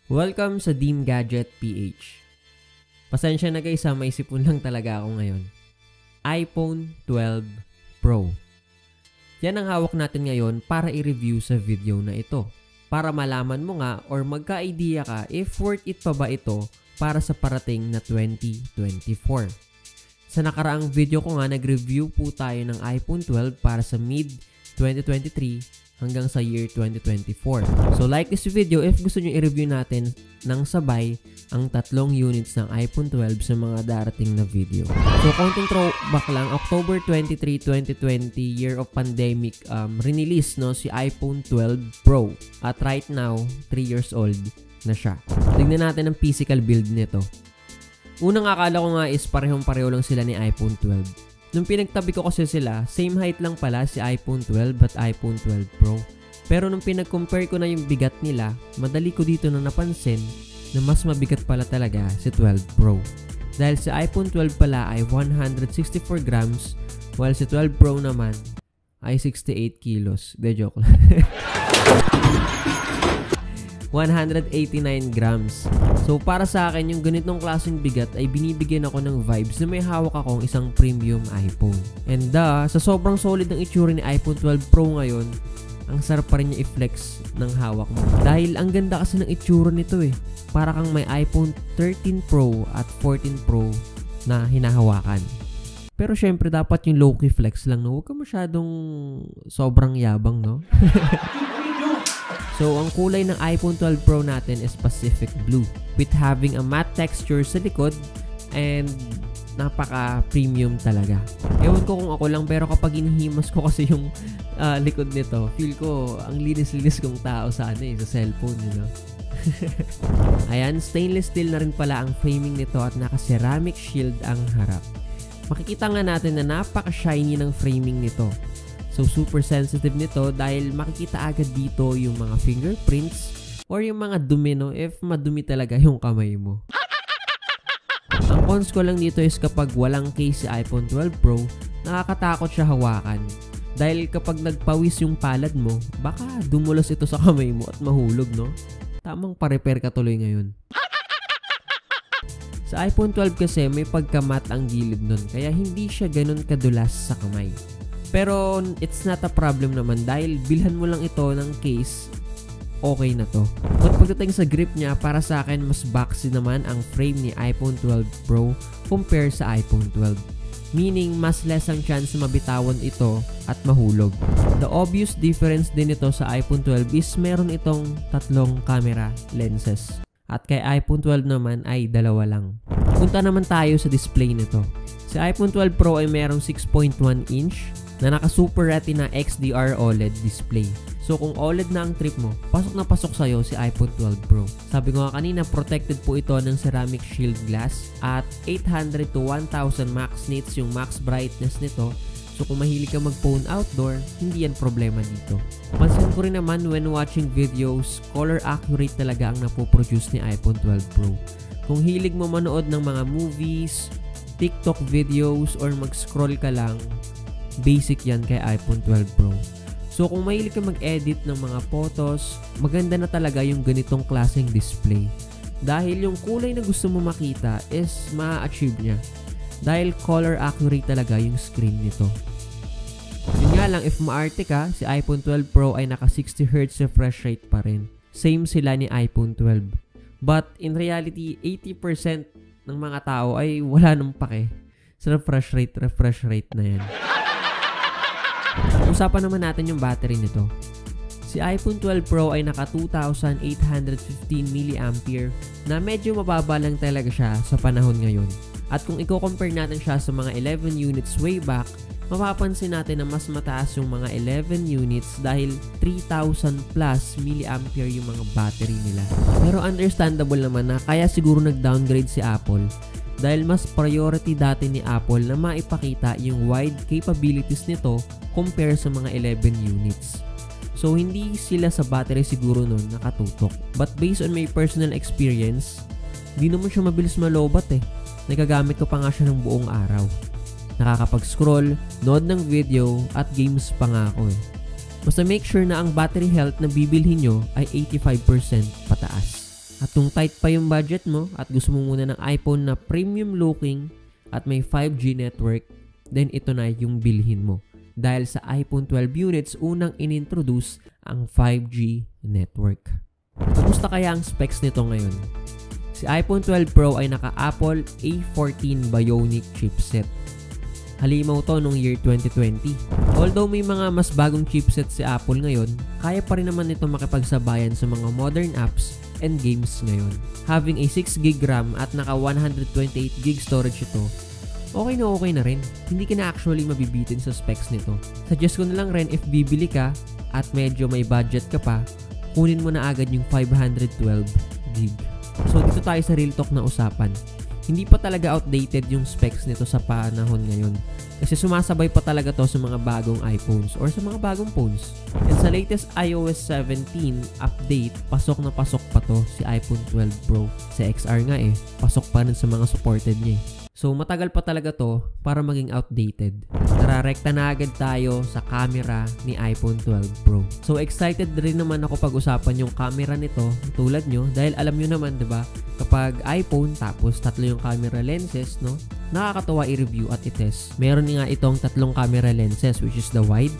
Welcome sa Deem Gadget PH. Pasensya na guys, may sipon lang talaga ako ngayon. iPhone 12 Pro. Yan ang hawak natin ngayon para i-review sa video na ito. Para malaman mo nga or magka-idea ka if worth it pa ba ito para sa parating na 2024. Sa nakaraang video ko nga, nag-review po tayo ng iPhone 12 para sa mid-2023 hanggang sa year 2024. So like this video if gusto nyo i-review natin ng sabay ang tatlong units ng iPhone 12 sa mga darating na video. So konting throwback lang, October 23, 2020, year of pandemic, release no, si iPhone 12 Pro. At right now, 3 years old na siya. Tignan natin ang physical build nito. Unang akala ko nga is parehong-pareho lang sila ni iPhone 12. Nung pinagtabi ko kasi sila, same height lang pala si iPhone 12 at iPhone 12 Pro. Pero nung pinag-compare ko na yung bigat nila, madali ko dito na napansin na mas mabigat pala talaga si 12 Pro. Dahil si iPhone 12 pala ay 164 grams, while si 12 Pro naman ay 68 kilos. De joke lang. 189 grams. So para sa akin, yung ganitong klaseng bigat ay binibigyan ako ng vibes na may hawak akong isang premium iPhone. And sa sobrang solid ng itsura ni iPhone 12 Pro ngayon, ang sarap pa rin niya i-flex ng hawak mo. Dahil ang ganda kasi ng itsura nito eh. Para kang may iPhone 13 Pro at 14 Pro na hinahawakan. Pero syempre dapat yung low-key flex lang, no? Huwag ka masyadong sobrang yabang, no? So, ang kulay ng iPhone 12 Pro natin is Pacific Blue with having a matte texture sa likod and napaka-premium talaga. Ewan ko kung ako lang, pero kapag inihimas ko kasi yung likod nito, feel ko ang linis-linis kong tao sa sa cellphone, you know? Ayan, stainless steel na rin pala ang framing nito at naka-ceramic shield ang harap. Makikita nga natin na napaka-shiny ng framing nito. So, super sensitive nito dahil makikita agad dito yung mga fingerprints or yung mga dumi, no, if madumi talaga yung kamay mo. Ang cons ko lang dito is kapag walang case si iPhone 12 Pro, nakakatakot siya hawakan. Dahil kapag nagpawis yung palad mo, baka dumulos ito sa kamay mo at mahulog, no? Tamang pa-repair ka tuloy ngayon. Sa iPhone 12 kasi may pagka-matte ang gilid nun, kaya hindi siya ganun kadulas sa kamay. Pero it's not a problem naman dahil bilhan mo lang ito ng case, okay na to. At pagdating sa grip niya, para sa akin mas boxy naman ang frame ni iPhone 12 Pro compare sa iPhone 12. Meaning mas less ang chance na mabitawan ito at mahulog. The obvious difference din ito sa iPhone 12 is meron itong tatlong camera lenses. At kay iPhone 12 naman ay dalawa lang. Punta naman tayo sa display nito. Si iPhone 12 Pro ay merong 6.1 inch na naka Super Retina XDR OLED display. So kung OLED na ang trip mo, pasok na pasok sa'yo si iPhone 12 Pro. Sabi ko nga kanina, protected po ito ng ceramic shield glass at 800 to 1000 max nits yung max brightness nito. So kung mahilig ka mag-phone outdoor, hindi yan problema dito. Pansin ko rin naman when watching videos, color accurate talaga ang napoproduce ni iPhone 12 Pro. Kung hilig mo manood ng mga movies, TikTok videos, or mag-scroll ka lang, basic yan kay iPhone 12 Pro. So kung mahilig ka mag-edit ng mga photos, maganda na talaga yung ganitong klaseng display. Dahil yung kulay na gusto mo makita is ma-achieve niya. Dahil color accurate talaga yung screen nito. Yun nga lang, if maarte ka, si iPhone 12 Pro ay naka 60Hz refresh rate pa rin. Same sila ni iPhone 12. But in reality, 80% ng mga tao ay wala nang pake sa refresh rate na yan. Usapan naman natin yung battery nito. Si iPhone 12 Pro ay naka 2,815 mAh na medyo mababa lang talaga siya sa panahon ngayon. At kung i-compare natin siya sa mga 11 units way back, mapapansin natin na mas mataas yung mga 11 units dahil 3,000 plus mAh yung mga battery nila. Pero understandable naman na kaya siguro nag-downgrade si Apple dahil mas priority dati ni Apple na maipakita yung wide capabilities nito compare sa mga 11 units. So hindi sila sa battery siguro nun nakatutok. But based on my personal experience, di naman siya mabilis malobat eh. Nagagamit ko pa nga siya ng buong araw. Nakakapag-scroll, nood ng video, at games pa nga ako eh. Basta make sure na ang battery health na bibilhin nyo ay 85% pataas. At kung tight pa yung budget mo at gusto mo muna ng iPhone na premium looking at may 5G network, then ito na yung bilhin mo. Dahil sa iPhone 12 units, unang inintroduce ang 5G network. Kumusta kaya ang specs nito ngayon? Si iPhone 12 Pro ay naka-Apple A14 Bionic chipset. Halimaw to nung year 2020. Although may mga mas bagong chipset si Apple ngayon, kaya pa rin naman ito makipagsabayan sa mga modern apps and games ngayon. Having a 6GB RAM at naka 128GB storage ito, okay na rin. Hindi ka na actually mabibitin sa specs nito. Suggest ko na lang rin if bibili ka at medyo may budget ka pa, kunin mo na agad yung 512GB. So dito tayo sa real talk na usapan. Hindi pa talaga outdated yung specs nito sa panahon ngayon. Kasi sumasabay pa talaga to sa mga bagong iPhones or sa mga bagong phones. And sa latest iOS 17 update, pasok na pasok pa to si iPhone 12 Pro. Sa XR nga pasok pa rin sa mga supported niya So matagal pa talaga to para maging outdated. Nararekta na agad tayo sa camera ni iPhone 12 Pro. So excited rin naman ako pag-usapan yung camera nito tulad nyo dahil alam nyo naman 'di ba kapag iPhone tapos tatlo yung camera lenses no, nakakatawa i-review at i-test. Meron nga itong tatlong camera lenses which is the wide,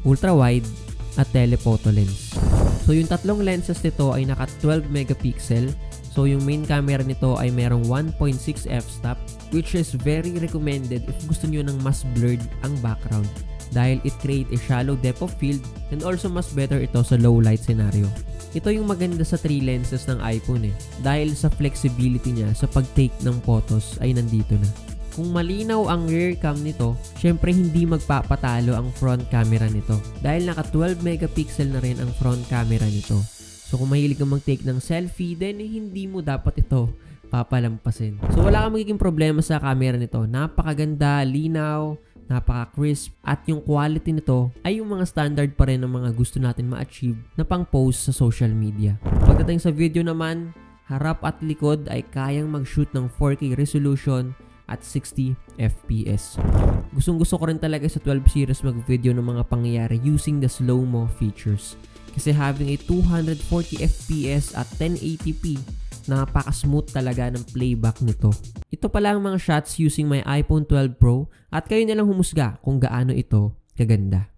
ultra wide at telephoto lens. So yung tatlong lenses nito ay naka 12 megapixel. So yung main camera nito ay merong 1.6 f-stop which is very recommended if gusto nyo ng mas blurred ang background dahil it create a shallow depth of field and also mas better ito sa low light scenario. Ito yung maganda sa 3 lenses ng iPhone dahil sa flexibility niya sa pag-take ng photos ay nandito na. Kung malinaw ang rear cam nito, syempre hindi magpapatalo ang front camera nito dahil naka 12 megapixel na rin ang front camera nito. So kung mahilig kang mag-take ng selfie, then hindi mo dapat ito papalampasin. So wala kang magiging problema sa camera nito. Napakaganda, linaw, napaka-crisp, at yung quality nito ay yung mga standard pa rin ng mga gusto natin ma-achieve na pang-post sa social media. Pagdating sa video naman, harap at likod ay kayang mag-shoot ng 4K resolution at 60 FPS. Gustong-gusto ko rin talaga sa 12 series mag-video ng mga pangyayari using the slow-mo features. Kasi having a 240 FPS at 1080p, napaka-smooth talaga ng playback nito. Ito pala ang mga shots using my iPhone 12 Pro at kayo na lang humusga kung gaano ito kaganda.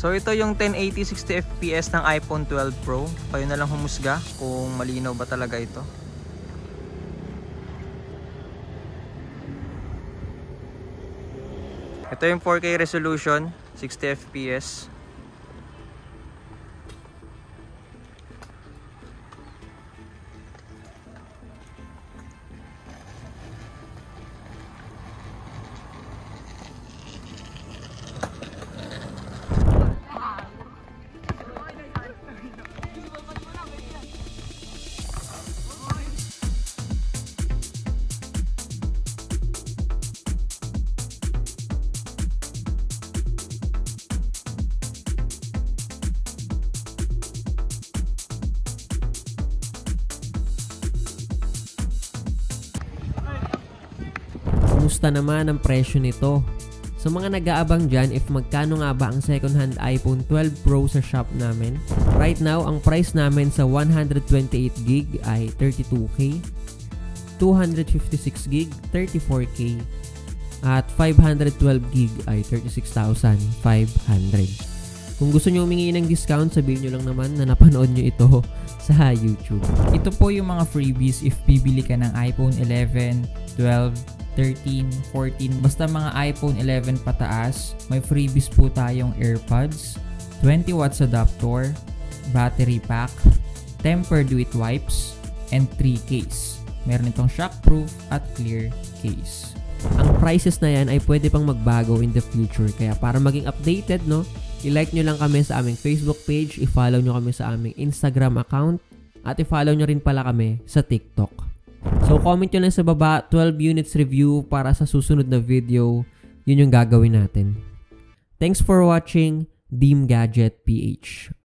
So ito yung 1080 60 fps ng iPhone 12 Pro. Kayo na lang humusga kung malinaw ba talaga ito. Ito yung 4K resolution, 60 fps. Kumusta naman ang presyo nito? Sa mga nag-aabang dyan, if magkano nga ba ang second-hand iPhone 12 Pro sa shop namin? Right now, ang price namin sa 128GB ay 32K, 256GB, 34K, at 512GB ay 36,500. Kung gusto nyo humingi ng discount, sabihin nyo lang naman na napanood nyo ito sa YouTube. Ito po yung mga freebies if bibili ka ng iPhone 11, 12, 13, 14, basta mga iPhone 11 pataas, may freebies po tayong AirPods, 20 watts adapter, battery pack, tempered with wipes, and 3 case. Meron itong shockproof at clear case. Ang prices na yan ay pwede pang magbago in the future. Kaya para maging updated, no, i-like nyo lang kami sa aming Facebook page, i-follow nyo kami sa aming Instagram account, at i-follow nyo rin pala kami sa TikTok. So comment nyo lang sa baba, 12 units review para sa susunod na video, yun yung gagawin natin. Thanks for watching Deem Gadget PH.